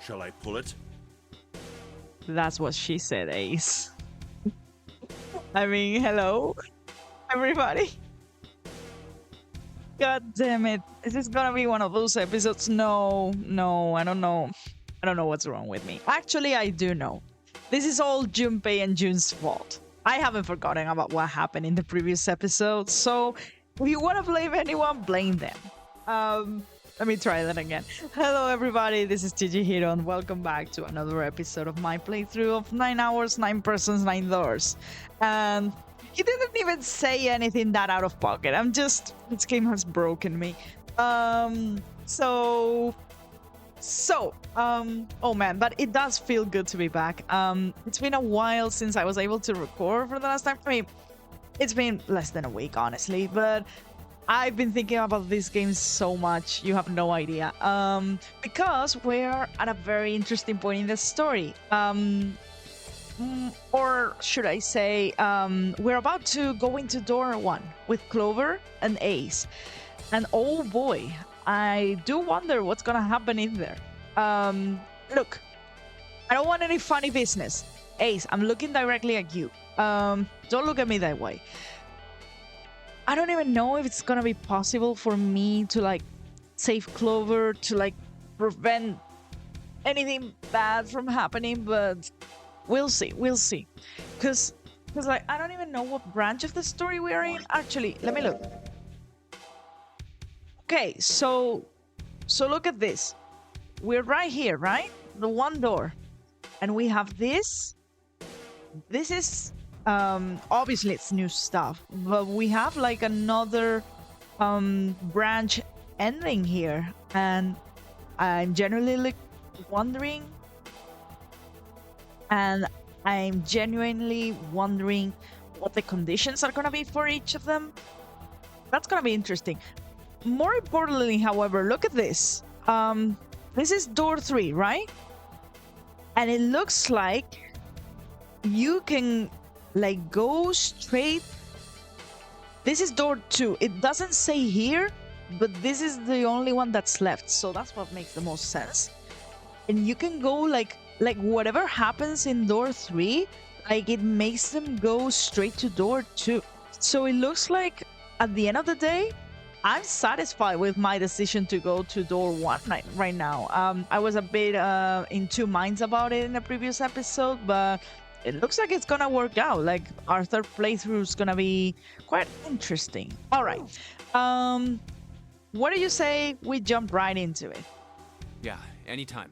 Shall I pull it? That's what she said, Ace. I mean, hello, everybody. God damn it. Is this gonna be one of those episodes? No, I don't know. I don't know what's wrong with me. Actually, I do know. This is all Junpei and Jun's fault. I haven't forgotten about what happened in the previous episode, so if you want to blame anyone, blame them. Let me try that again. Hello, everybody. This is TG Hiro, and welcome back to another episode of my playthrough of 9 hours, 9 persons, 9 doors. And he didn't even say anything that out of pocket. This game has broken me. Oh man, but it does feel good to be back. It's been a while since I was able to record for the last time. I mean, it's been less than a week, honestly, but I've been thinking about this game so much, you have no idea. Because we're at a very interesting point in the story. Or should I say, we're about to go into door 1 with Clover and Ace. And oh boy, I do wonder what's gonna happen in there. Look, I don't want any funny business. Ace, I'm looking directly at you. Don't look at me that way. I don't even know if it's gonna be possible for me to, like, save Clover, to, like, prevent anything bad from happening, but we'll see. Because, like, I don't even know what branch of the story we're in. Actually, let me look. Okay, so look at this. We're right here, right? The one door. And we have this. This is, obviously it's new stuff, but we have like another branch ending here. And I'm genuinely wondering what the conditions are gonna be for each of them. That's gonna be interesting. More importantly, however, look at this. This is door 3, right? And it looks like you can, like, go straight. This is door 2. It doesn't say here, but this is the only one that's left. So that's what makes the most sense. And you can go, like whatever happens in door 3, like, it makes them go straight to door 2. So it looks like at the end of the day, I'm satisfied with my decision to go to door 1 right now. I was a bit in two minds about it in the previous episode, but it looks like it's gonna work out. Like, our third playthrough is gonna be quite interesting. All right. What do you say we jump right into it? Yeah, anytime.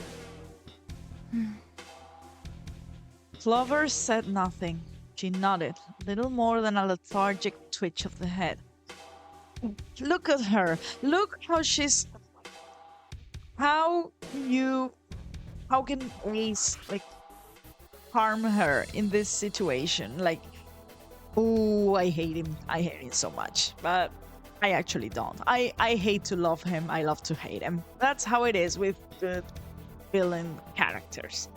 Clover said nothing. She nodded, little more than a lethargic twitch of the head. Look at her. Look how she's... How can Ace, like, harm her in this situation? Like, oh, I hate him. I hate him so much. But I actually don't. I hate to love him. I love to hate him. That's how it is with good villain characters.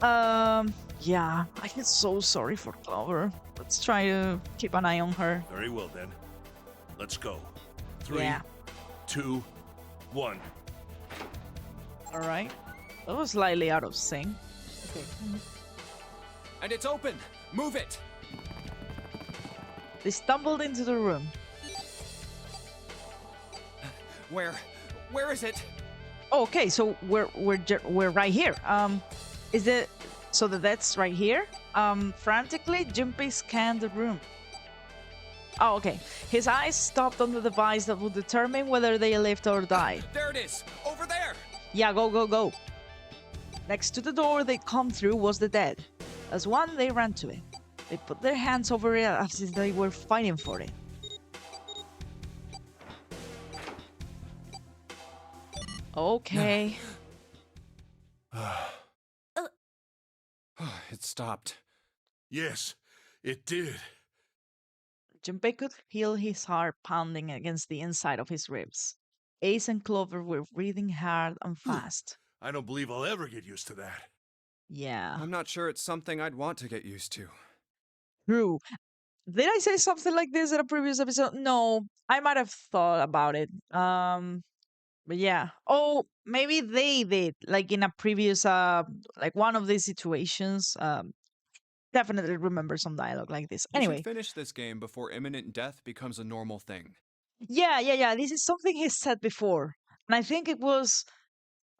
Yeah, I feel so sorry for Clover. Let's try to keep an eye on her. Very well then. Let's go. 3, Yeah. 2, 1. All right. That was slightly out of sync. Okay. And it's open! Move it! They stumbled into the room. Where is it? Oh, okay, so we're right here. Is it so that's right here? Frantically, Junpei scanned the room. Oh, okay. His eyes stopped on the device that would determine whether they lived or died. There it is! Over there! Yeah, go. Next to the door they'd come through was the dead. As one, they ran to it. They put their hands over it as if they were fighting for it. Okay. It stopped. Yes, it did. Junpei could feel his heart pounding against the inside of his ribs. Ace and Clover were breathing hard and fast. I don't believe I'll ever get used to that. Yeah. I'm not sure it's something I'd want to get used to. True. Did I say something like this in a previous episode? No, I might have thought about it. But yeah. Oh, maybe they did, like in a previous, like one of these situations. Definitely remember some dialogue like this. You should Anyway, finish this game before imminent death becomes a normal thing. yeah. This is something he said before, and I think it was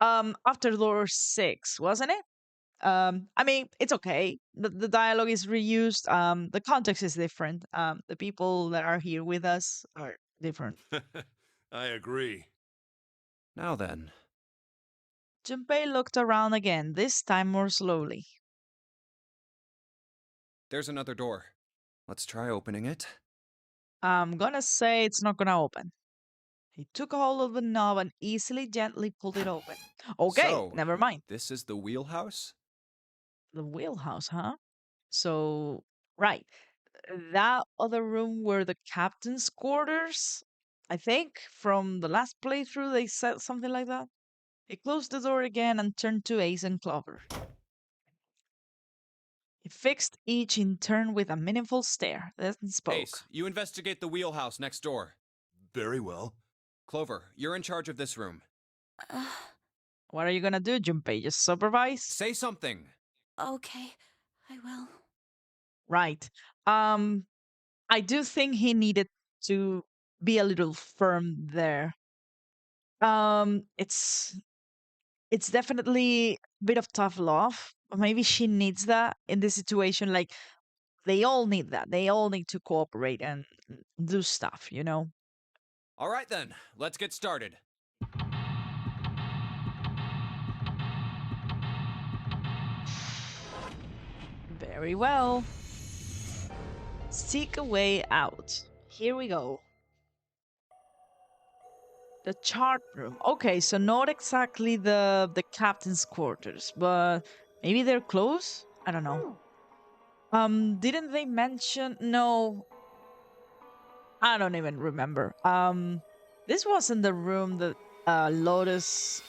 after door 6, wasn't it? I mean, it's okay. The dialogue is reused. The context is different. The people that are here with us are different. I agree. Now then, Junpei looked around again, this time more slowly. there's another door. Let's try opening it. I'm gonna say it's not gonna open. He took hold of the knob and easily, gently pulled it open. Okay, So, never mind. this is the wheelhouse? The wheelhouse, huh? So, right. That other room were the captain's quarters. I think from the last playthrough they said something like that. He closed the door again and turned to Ace and Clover. He fixed each in turn with a meaningful stare, then spoke. Ace, you investigate the wheelhouse next door. Very well. Clover, you're in charge of this room. What are you gonna do, Junpei? Just supervise? Say something! Okay, I will. Right. I do think he needed to be a little firm there. It's definitely a bit of tough love. Maybe she needs that in this situation. Like they all need that. They all need to cooperate and do stuff, you know? Alright then, let's get started. Very well. Seek a way out. Here we go. The chart room. Okay, so not exactly the captain's quarters, but maybe they're close? I don't know. Didn't they mention? No, I don't even remember. This wasn't the room that Lotus,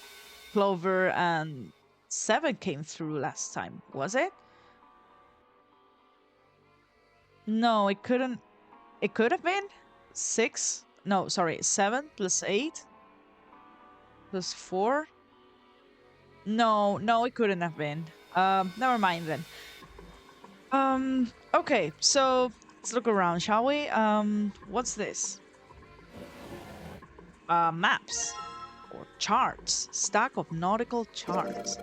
Clover, and Seven came through last time, was it? No, it couldn't. It could have been 6. No, sorry, 7 plus 8 plus 4. No, it couldn't have been. Never mind then. Okay, so let's look around, shall we? What's this? Maps or charts. Stack of nautical charts.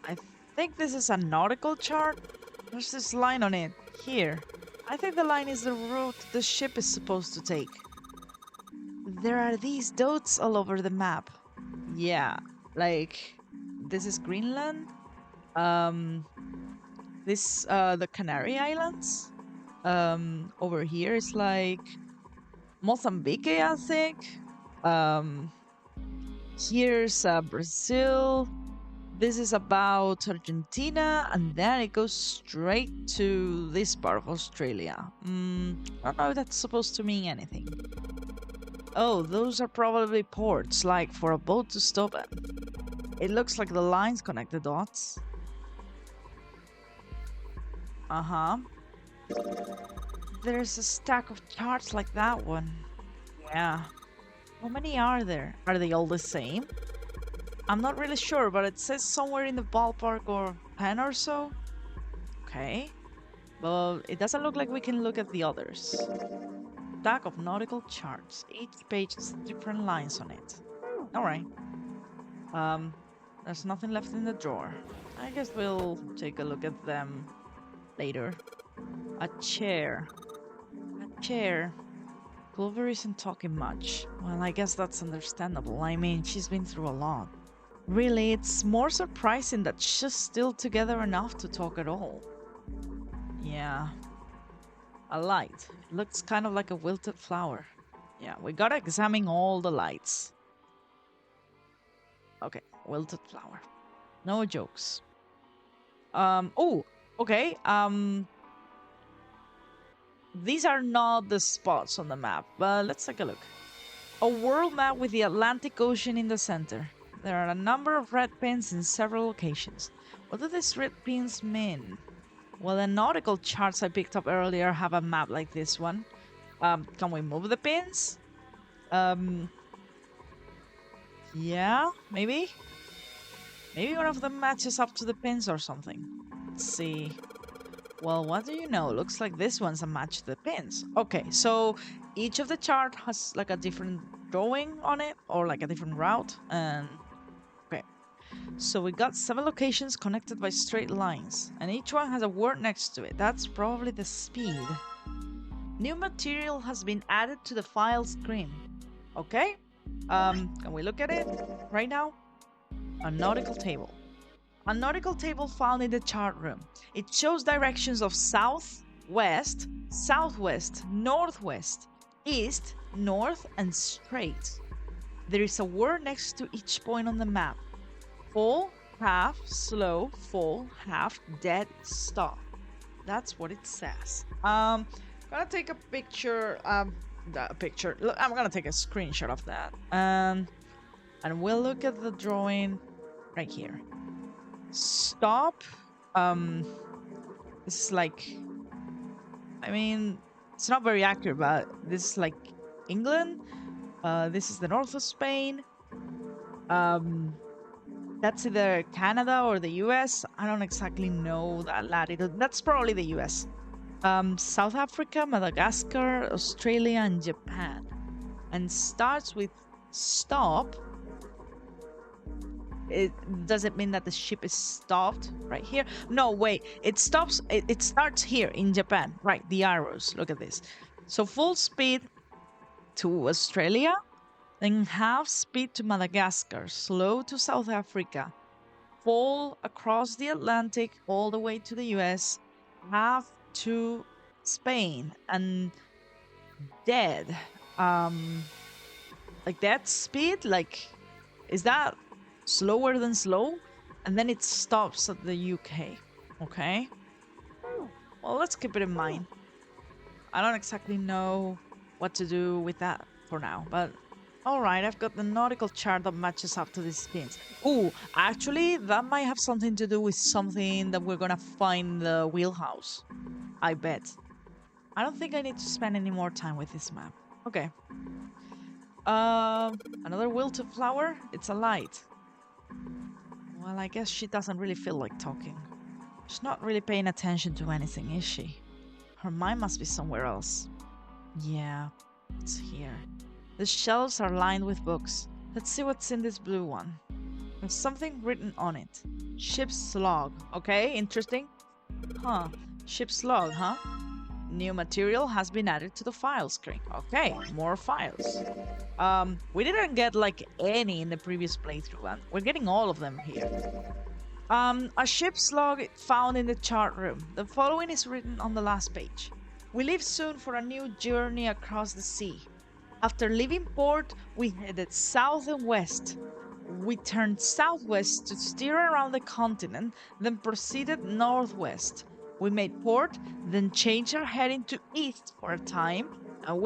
I think this is a nautical chart. There's this line on it. Here. I think the line is the route the ship is supposed to take. There are these dots all over the map. Yeah, like this is Greenland. This the Canary Islands. Over here is like Mozambique, I think. Here's Brazil. This is about Argentina, and then it goes straight to this part of Australia. I don't know if that's supposed to mean anything. Oh, those are probably ports, like for a boat to stop at. It looks like the lines connect the dots. Uh-huh. There's a stack of charts like that one. Yeah. How many are there? Are they all the same? I'm not really sure, but it says somewhere in the ballpark or 10 or so. Okay. But it doesn't look like we can look at the others. Stack of nautical charts. Each page has different lines on it. Alright. There's nothing left in the drawer. I guess we'll take a look at them later. A chair. A chair. Clover isn't talking much. Well, I guess that's understandable. I mean, she's been through a lot. Really, it's more surprising that she's still together enough to talk at all. Yeah. A light. It looks kind of like a wilted flower. Yeah, we gotta examine all the lights. Okay, wilted flower. No jokes. Oh, okay. These are not the spots on the map, but let's take a look. A world map with the Atlantic Ocean in the center. There are a number of red pins in several locations. What do these red pins mean? Well, the nautical charts I picked up earlier have a map like this one. Can we move the pins? Yeah, maybe? Maybe one of them matches up to the pins or something. Let's see. Well, what do you know? Looks like this one's a match to the pins. Okay, so each of the chart has like a different drawing on it or like a different route. And okay, so we got 7 locations connected by straight lines, and each one has a word next to it. That's probably the speed. New material has been added to the file screen. Okay, can we look at it right now? A nautical table. A nautical table found in the chart room. It shows directions of south, west, southwest, northwest, east, north, and straight. There is a word next to each point on the map. Full, half, slow, full, half, dead, stop. That's what it says. Gonna take a picture. Look, I'm gonna take a screenshot of that. And we'll look at the drawing right here. Stop. This is like, I mean, it's not very accurate, but this is like England. This is the north of Spain. That's either Canada or the US. I don't exactly know that latitude. That's probably the US. South Africa, Madagascar, Australia, and Japan. And starts with stop. Does it mean that the ship is stopped right here? No, wait. It stops. It starts here in Japan. Right, the arrows. Look at this. So full speed to Australia, then half speed to Madagascar, slow to South Africa, full across the Atlantic all the way to the US, half to Spain, and dead. Like that speed, like, is that slower than slow? And then it stops at the UK. Okay. Well, let's keep it in mind. I don't exactly know what to do with that for now, but alright, I've got the nautical chart that matches up to these pins. Ooh, actually, that might have something to do with something that we're gonna find in the wheelhouse. I bet. I don't think I need to spend any more time with this map. Okay. Another wilted flower? It's a light. Well, I guess she doesn't really feel like talking. She's not really paying attention to anything, is she? Her mind must be somewhere else. Yeah, it's here. The shelves are lined with books. Let's see what's in this blue one. There's something written on it. Ship's log. Okay, interesting. Huh. Ship's log, huh? New material has been added to the file screen. Okay, more files. We didn't get like any in the previous playthrough, and we're getting all of them here. A ship's log found in the chart room. The following is written on the last page. We leave soon for a new journey across the sea. After leaving port, we headed south and west. We turned southwest to steer around the continent, then proceeded northwest. We made port, then changed our heading to east for a time, and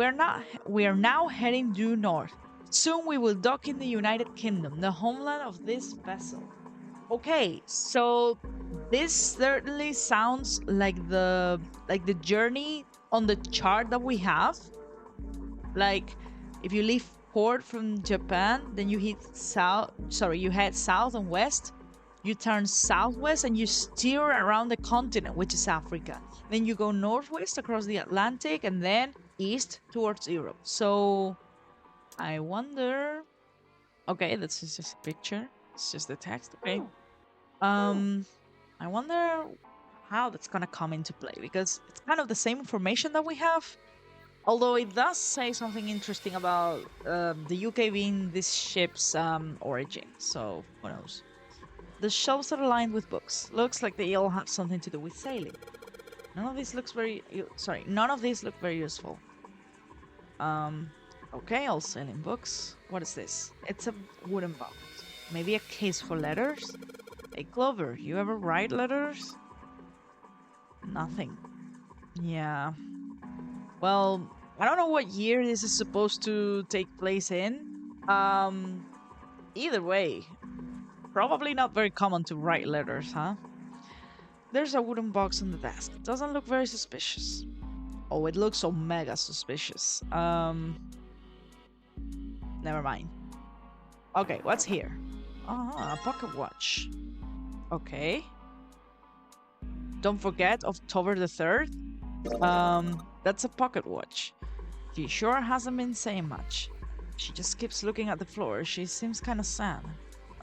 we are now heading due north. Soon we will dock in the United Kingdom, the homeland of this vessel. Okay, so this certainly sounds like the journey on the chart that we have. Like, if you leave port from Japan, then you head south and west. You turn southwest and you steer around the continent, which is Africa. Then you go northwest across the Atlantic and then east towards Europe. So, I wonder... Okay, that's just a picture. It's just the text. Okay. I wonder how that's gonna come into play, because it's kind of the same information that we have. Although it does say something interesting about the UK being this ship's origin. So, who knows? The shelves are lined with books. Looks like they all have something to do with sailing. None of these look very useful. Okay, all sailing books. What is this? It's a wooden box. Maybe a case for letters? Hey, Clover, you ever write letters? Nothing. Yeah. Well, I don't know what year this is supposed to take place in. Either way, probably not very common to write letters, huh? There's a wooden box on the desk. Doesn't look very suspicious. Oh, it looks omega suspicious. Never mind. Okay, what's here? A pocket watch. Okay. Don't forget October the 3rd. That's a pocket watch. She sure hasn't been saying much. She just keeps looking at the floor. She seems kind of sad.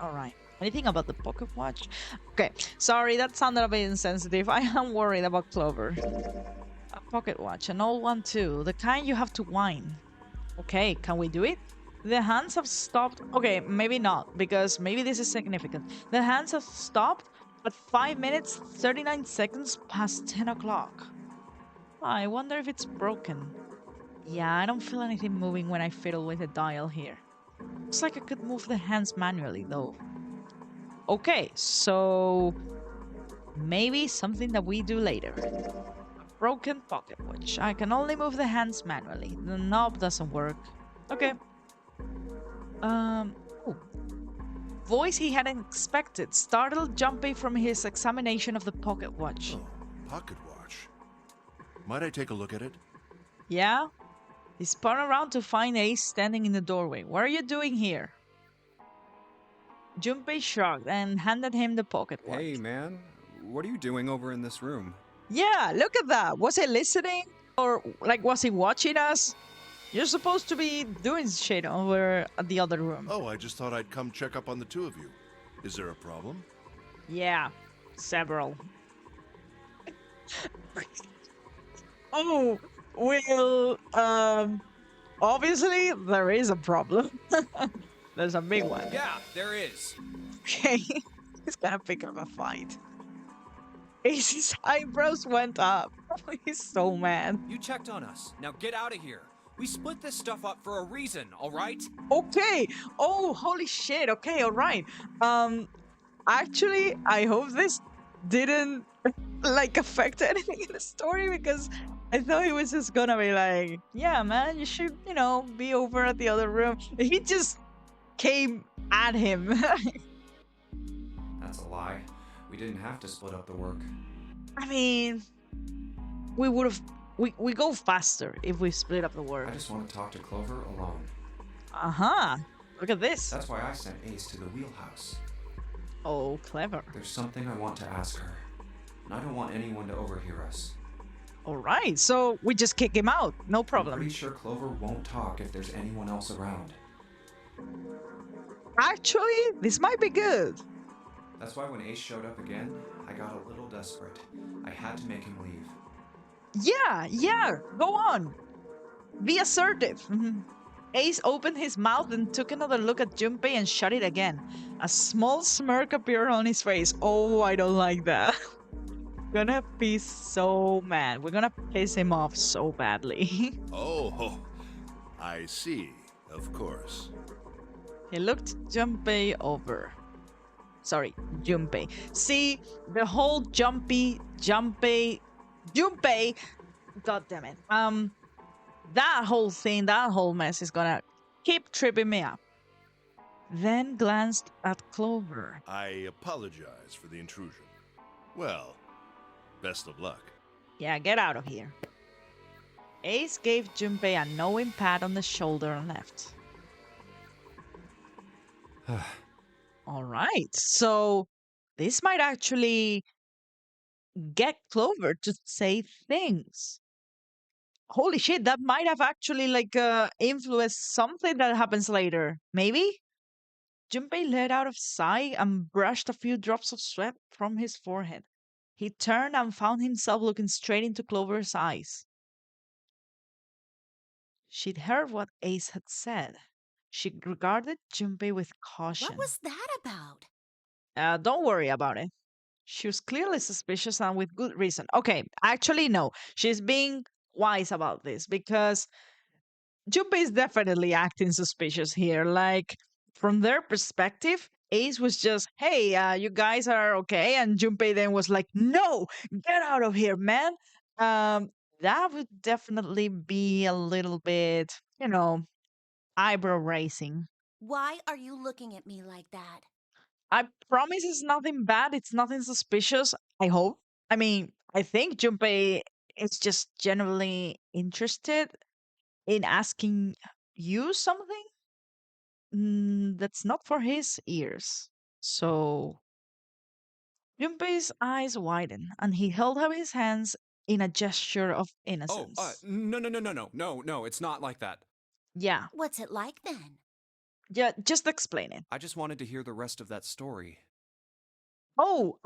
All right. Anything about the pocket watch? Okay. Sorry, that sounded a bit insensitive. I am worried about Clover. A pocket watch, an old one too. The kind you have to wind. Okay, can we do it? The hands have stopped. Okay, maybe not, because maybe this is significant. The hands have stopped at 5 minutes, 39 seconds past 10 o'clock. I wonder if it's broken. Yeah, I don't feel anything moving when I fiddle with the dial here. Looks like I could move the hands manually, though. Okay, so maybe something that we do later. A broken pocket watch. I can only move the hands manually. The knob doesn't work. Okay. Oh. Voice he hadn't expected startled Junpei from his examination of the pocket watch. Oh, pocket watch. Might I take a look at it? Yeah? He spun around to find Ace standing in the doorway. What are you doing here? Junpei shrugged and handed him the pocket watch. Hey, man. What are you doing over in this room? Yeah, look at that. Was he listening? Or, like, was he watching us? You're supposed to be doing shit over at the other room. Oh, I just thought I'd come check up on the two of you. Is there a problem? Yeah, several. Oh, well, obviously there is a problem. There's a big one. Yeah, there is. Okay, he's gonna pick up a fight. Ace's eyebrows went up. He's so mad. You checked on us. Now get out of here. We split this stuff up for a reason, all right? Okay. Oh, holy shit. Okay, all right. Actually, I hope this didn't like affect anything in the story because I thought he was just gonna be like, yeah, man, you should, be over at the other room. He just came at him. That's a lie. We didn't have to split up the work. I mean, we would have. We go faster if we split up the work. I just want to talk to Clover alone. Uh-huh. Look at this. That's why I sent Ace to the wheelhouse. Oh, clever. There's something I want to ask her, and I don't want anyone to overhear us. All right, so we just kick him out. No I'm problem. pretty sure Clover won't talk if there's anyone else around. Actually, this might be good. That's why when Ace showed up again, I got a little desperate. I had to make him leave. Yeah, go on. Be assertive. Ace opened his mouth and took another look at Junpei and shut it again. A small smirk appeared on his face. Oh, I don't like that. Gonna be so mad. We're gonna piss him off so badly. Oh, I see. Of course. He looked Junpei over. Sorry, Junpei. See, the whole Junpei. God damn it. That whole thing, that whole mess is gonna keep tripping me up. Then glanced at Clover. I apologize for the intrusion. Well, best of luck. Yeah, get out of here. Ace gave Junpei a knowing pat on the shoulder and left. All right, so this might actually get Clover to say things. Holy shit, that might have actually influenced something that happens later. Maybe? Junpei let out a sigh and brushed a few drops of sweat from his forehead. He turned and found himself looking straight into Clover's eyes. She'd heard what Ace had said. She regarded Junpei with caution. What was that about? Don't worry about it. She was clearly suspicious and with good reason. Okay, actually, no. She's being wise about this because Junpei is definitely acting suspicious here. Like, from their perspective, Ace was just, hey, you guys are okay. And Junpei then was like, no, get out of here, man. That would definitely be a little bit, eyebrow raising. Why are you looking at me like that? I promise it's nothing bad. It's nothing suspicious. I hope. I mean, I think Junpei is just genuinely interested in asking you something. that's not for his ears. So Junpei's eyes widened, and he held up his hands in a gesture of Oh, innocence. no, it's not like that. Yeah, What's it like then? yeah, just explain it. I just wanted to hear the rest of that story. Oh,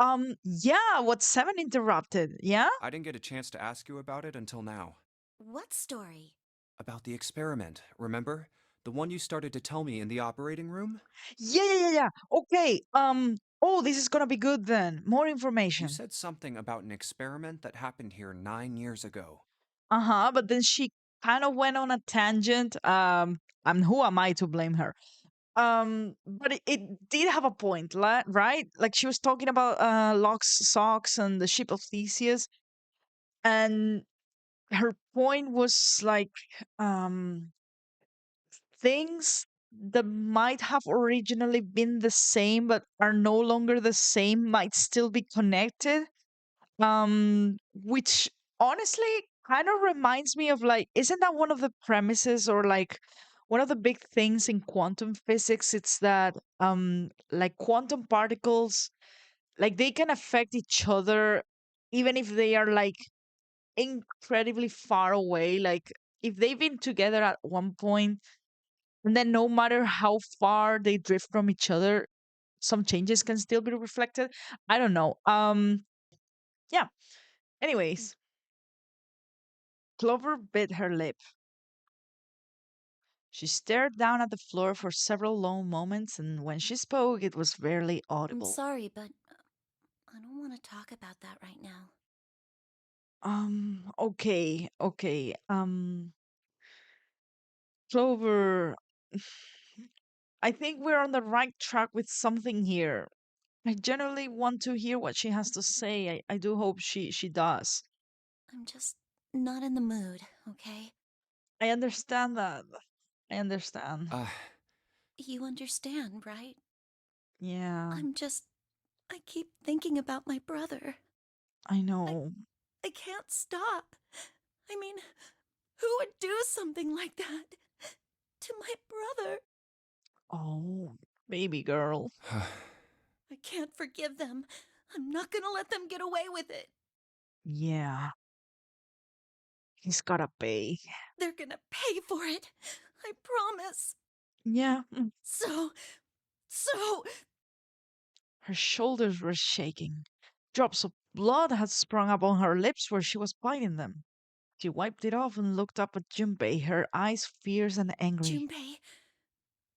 yeah, what Seven interrupted, yeah? I didn't get a chance to ask you about it until now. What story? About the experiment, remember? The one you started to tell me in the operating room? Yeah. Okay, oh, this is gonna be good then. More You information. said something about an experiment that happened here 9 years ago. Uh-huh, but then she kind of went on a tangent. And who am I to blame her? But it did have a point, right? Like she was talking about Locke's socks and the ship of Theseus, and her point was like um things that might have originally been the same but are no longer the same might still be connected. Which honestly kind of reminds me of, like, isn't that one of the premises, or like one of the big things in quantum physics? It's that like quantum particles, like they can affect each other even if they are like incredibly far away. Like if they've been together at one point, and then no matter how far they drift from each other, some changes can still be reflected. I don't know. Yeah. Anyways, Clover bit her lip. She stared down at the floor for several long moments, and when she spoke, it was barely I'm audible. sorry, but I don't want to talk about that right now. Okay. Clover, I think we're on the right track with something here. I generally want to hear what she has to say. I do hope she does. I'm just not in the mood, okay? I understand that. I understand. Uh, You understand, right? Yeah, I keep thinking about my brother. I know. I can't stop. I mean, who would do something like that to my brother? Oh, baby girl. I can't forgive them. I'm not gonna let them get away with it. Yeah, he's gotta pay. They're gonna pay for it. I promise. Yeah. So, Her shoulders were shaking. Drops of blood had sprung up on her lips where she was biting them. She wiped it off and looked up at Junpei, her eyes fierce and angry. Junpei,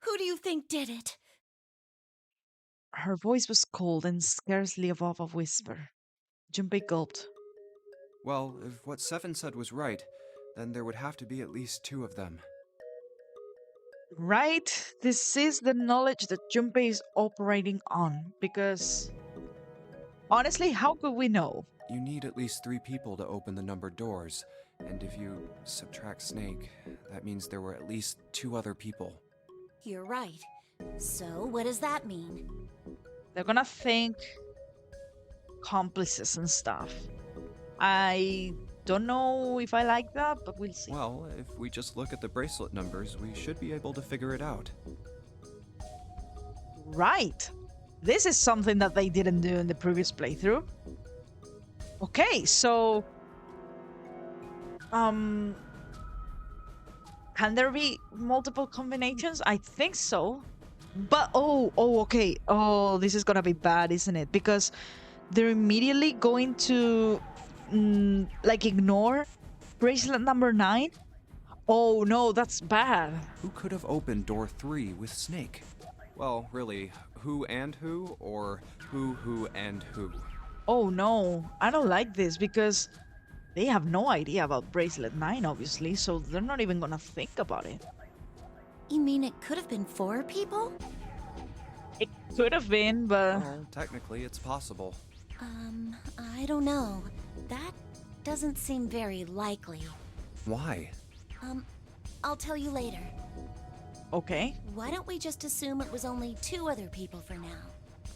who do you think did it? Her voice was cold and scarcely above a whisper. Junpei gulped. well, if what Seven said was right, then there would have to be at least 2 of them. Right? This is the knowledge that Junpei is operating on, because honestly, how could we know? You need at least 3 people to open the numbered doors, and if you subtract Snake, that means there were at least 2 other people. You're right. So, what does that mean? They're gonna think accomplices and stuff. I don't know if I like that, but we'll see. Well, if we just look at the bracelet numbers, we should be able to figure it out. Right. This is something that they didn't do in the previous playthrough. Okay, so um can there be multiple combinations? I think so. But okay. Oh, this is gonna be bad, isn't it? Because they're immediately going to like ignore bracelet number 9. Oh no, that's bad. Who could have opened door 3 with Snake? Well, really, who and who, or who and who? Oh no, I don't like this because they have no idea about bracelet 9, obviously, so they're not even gonna think about it. You mean it could have been 4 people? It could have been, but Well, technically, it's possible. I don't know. That doesn't seem very likely. Why? I'll tell you later. okay. Why don't we just assume it was only 2 other people for now?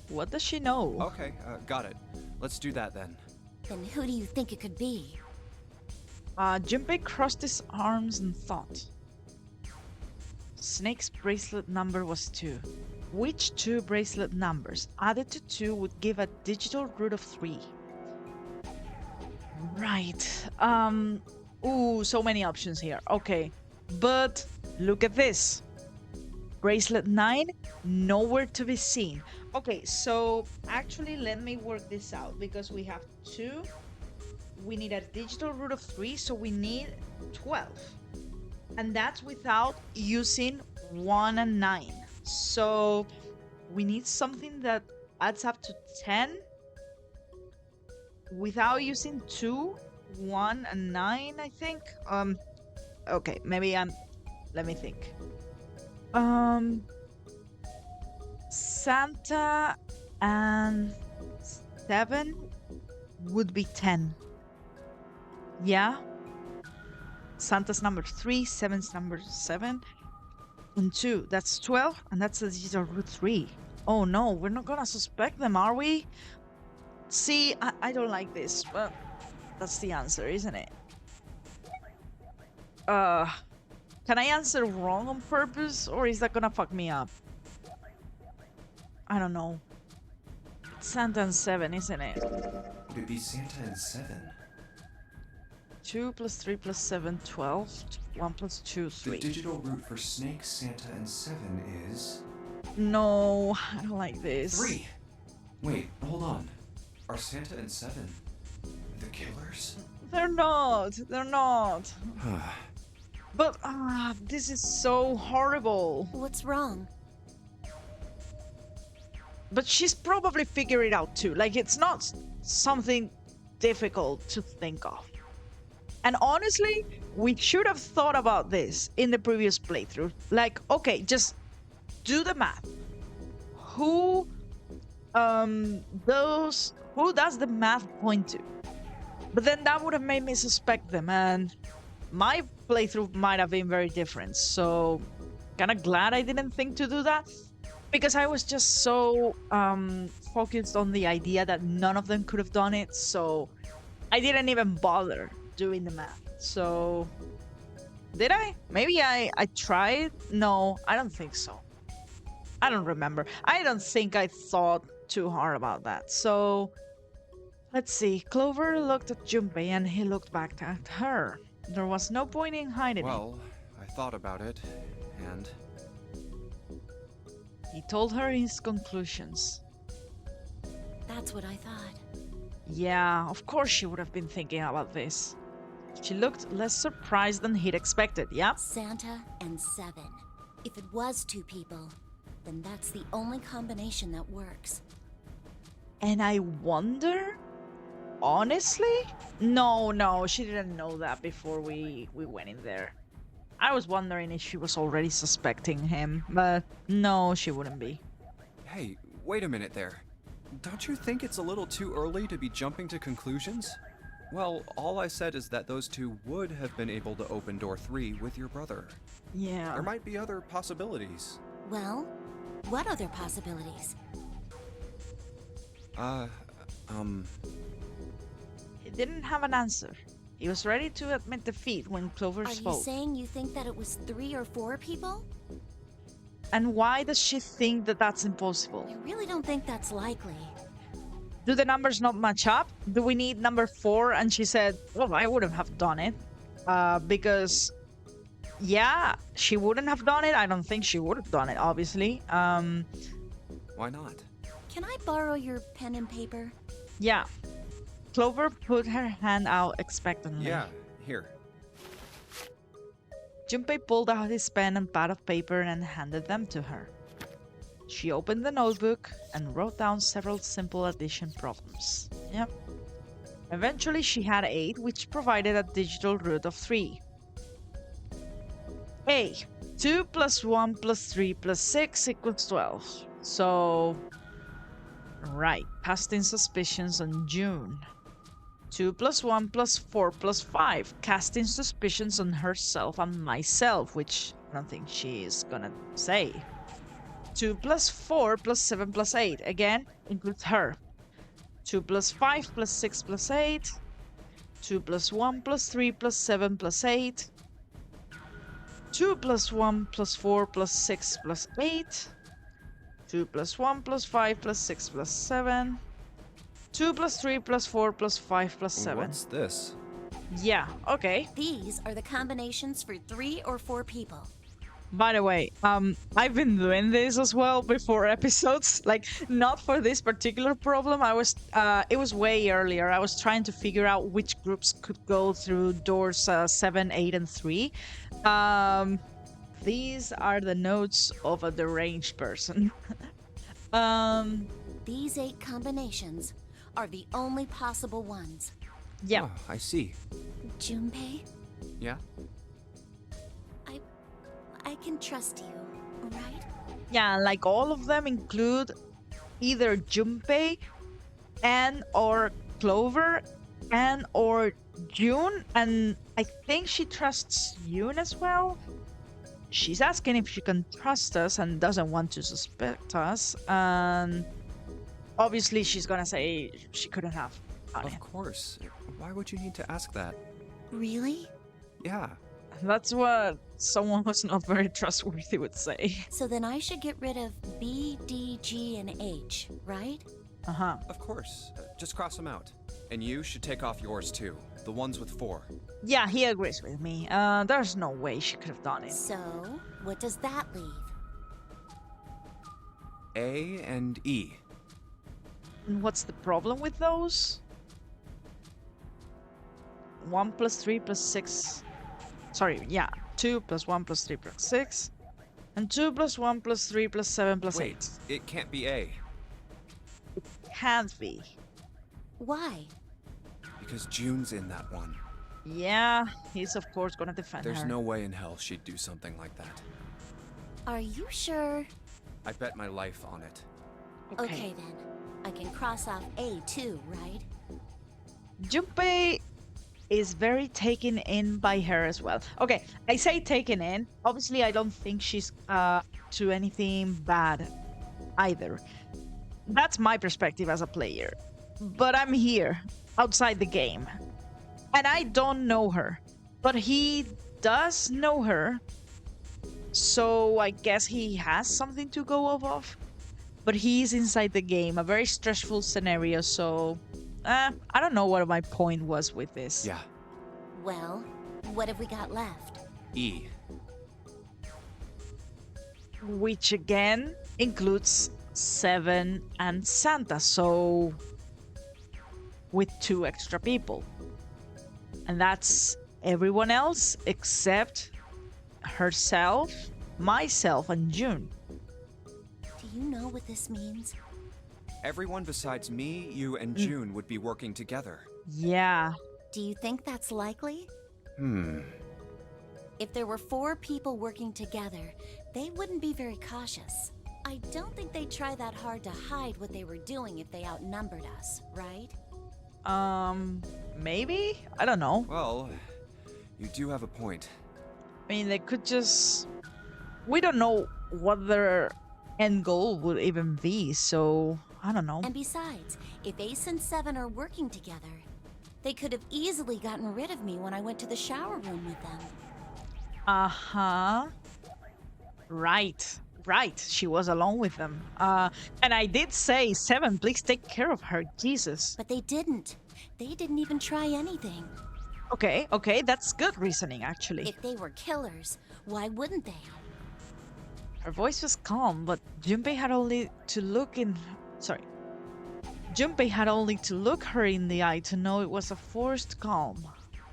What does she know? Okay, got it. Let's do that then. Then who do you think it could be? Junpei crossed his arms and thought. Snake's bracelet number was 2. Which 2 bracelet numbers added to 2 would give a digital root of 3? Right. Ooh, so many options here. Okay. But look at this. Bracelet 9, nowhere to be seen. Okay, so actually let me work this out because we have 2. We need a digital root of 3, so we need 12. And that's without using 1 and 9. So we need something that adds up to 10 without using 2, 1, and 9, I think. Okay, maybe let me think. Santa and 7 would be 10. Yeah? Santa's number 3, 7's number 7, and 2. That's 12, and that's a digital root 3. Oh no, we're not gonna suspect them, are we? See, I don't like this, but that's the answer, isn't it? Can I answer wrong on purpose, or is that gonna fuck me up? I don't know. It's Santa and 7, isn't it? Would it be Santa and 7? 2 plus 3 plus 7, 12. 1 plus 2, 3. The digital root for Snake, Santa, and 7 is... No, I don't like this. 3! Wait, hold on. Are Santa and 7 the killers? They're not. They're not. But this is so horrible. What's wrong? But she's probably figured it out too. Like, it's not something difficult to think of. And honestly, we should have thought about this in the previous playthrough. Like, okay, just do the math. Who does the math point to? But then that would have made me suspect them, and my playthrough might have been very different. So, kind of glad I didn't think to do that, because I was just so focused on the idea that none of them could have done it. So I didn't even bother doing the math. So did I? Maybe I tried? No, I don't think so. I don't remember. I don't think I thought too hard about that. So let's see. Clover looked at Junpei and he looked back at her. There was no point in hiding it. Well, I thought about it, and... He told her his conclusions. That's what I thought. Yeah, of course she would have been thinking about this. She looked less surprised than he'd expected, yeah? Santa and 7. If it was 2 people, then that's the only combination that works. And I wonder... Honestly? No, she didn't know that before we went in there. I was wondering if she was already suspecting him, but no, she wouldn't be. Hey, wait a minute there. Don't you think it's a little too early to be jumping to conclusions? Well, all I said is that those 2 would have been able to open door 3 with your brother. Yeah. There might be other possibilities. Well, what other possibilities? He didn't have an answer. He was ready to admit defeat when Clover spoke. Are you saying you think that it was 3 or 4 people? And why does she think that that's impossible? I really don't think that's likely. Do the numbers not match up? Do we need number 4? And she said, well, I wouldn't have done it. Because, yeah, she wouldn't have done it. I don't think she would have done it, obviously. Why not? Can I borrow your pen and paper? Yeah. Clover put her hand out expectantly. Yeah, here. Junpei pulled out his pen and pad of paper and handed them to her. She opened the notebook and wrote down several simple addition problems. Yep. Eventually she had 8, which provided a digital root of 3. A. 2 plus 1 plus 3 plus 6 equals 12. So... Right. Casting suspicions on June. 2 plus 1 plus 4 plus 5. Casting suspicions on herself and myself, which I don't think she is gonna say. 2 plus 4 plus 7 plus 8. Again, includes her. 2 plus 5 plus 6 plus 8. 2 plus 1 plus 3 plus 7 plus 8. 2 plus 1 plus 4 plus 6 plus 8. 2 plus 1 plus 5 plus 6 plus 7. 2 plus 3 plus 4 plus 5 plus 7. What's this? Yeah, okay. These are the combinations for 3 or 4 people. By the way, I've been doing this as well before episodes. Like, not for this particular problem. It was way earlier. I was trying to figure out which groups could go through doors 7, 8, and 3. These are the notes of a deranged person. These 8 combinations are the only possible ones. Yeah. Oh, I see. Junpei, Yeah? I can trust you, right? Yeah, like all of them include either Junpei and or Clover and or June, and I think she trusts Yoon as well. She's asking if she can trust us and doesn't want to suspect us, and obviously she's gonna say she couldn't have done it. Of course. Why would you need to ask that? Really? Yeah. That's what someone who's not very trustworthy would say. So then I should get rid of B, D, G, and H, right? Uh-huh. Of course. Just cross them out. And you should take off yours too. The ones with 4. Yeah, he agrees with me. There's no way she could have done it. So, what does that leave? A and E. And what's the problem with those? 1 plus 3 plus 6. Sorry, yeah. 2 plus 1 plus 3 plus 6. And 2 plus 1 plus 3 plus 7 plus 8. Wait, it can't be A. Can't be. Why? Because June's in that one. Yeah, he's of course gonna defend There's her. no way in hell she'd do something like that. Are you sure? I bet my life on it. Okay then. I can cross off A too, right? Junpei is very taken in by her as well. Okay, I say taken in. Obviously, I don't think she's to anything bad either. That's my perspective as a player. But I'm here, outside the game. And I don't know her. But he does know her. So I guess he has something to go off of. But he's inside the game, a very stressful scenario, so... I don't know what my point was with this. Yeah. Well, what have we got left? E. Which again includes 7 and Santa, so... with 2 extra people. And that's everyone else except herself, myself, and June. Do you know what this means? Everyone besides me, you, and June would be working together. Yeah. Do you think that's likely? If there were 4 people working together, they wouldn't be very cautious. I don't think they'd try that hard to hide what they were doing if they outnumbered us, right? Maybe? I don't know. Well, you do have a point. I mean, they could just... We don't know what their end goal would even be, so... I don't know. And besides, if Ace and 7 are working together, they could have easily gotten rid of me when I went to the shower room with them. Uh-huh. Right. She was alone with them. And I did say, 7, please take care of her. Jesus. But they didn't. They didn't even try anything. Okay, that's good reasoning, actually. If they were killers, why wouldn't they? Her voice was calm, but Junpei had only to look her in the eye to know it was a forced calm.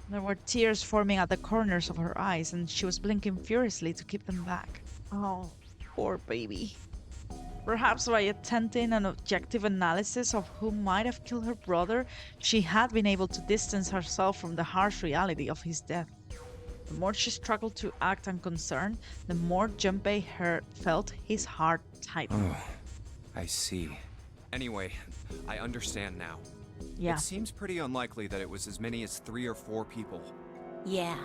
There were tears forming at the corners of her eyes, and she was blinking furiously to keep them back. Oh, poor baby. Perhaps by attempting an objective analysis of who might have killed her brother, she had been able to distance herself from the harsh reality of his death. The more she struggled to act unconcerned, the more Junpei felt his heart tighten. Oh, I see. Anyway, I understand now. Yeah, It seems pretty unlikely that it was as many as 3 or 4 people. Yeah.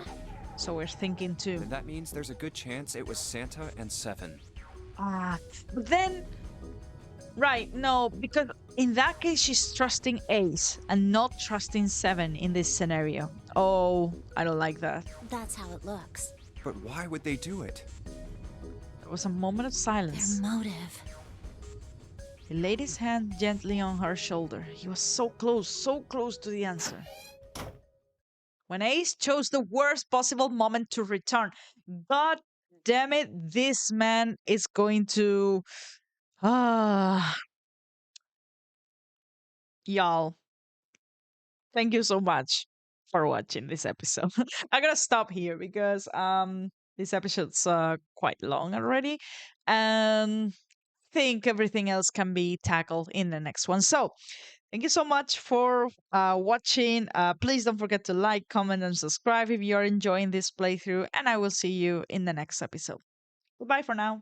so we're thinking too. And that means there's a good chance it was Santa and 7. But then... Right, no, because in that case she's trusting Ace and not trusting 7 in this scenario. Oh, I don't like that. That's how it looks. But why would they do it? There was a moment of silence. Their motive. He laid his hand gently on her shoulder. He was so close to the answer. When Ace chose the worst possible moment to return. God damn it, this man is going to. Ah. Y'all, thank you so much for watching this episode. I'm gonna stop here because this episode's quite long already, and think everything else can be tackled in the next one. So thank you so much for watching. Please don't forget to like, comment, and subscribe if you're enjoying this playthrough, and I will see you in the next episode. Goodbye for now.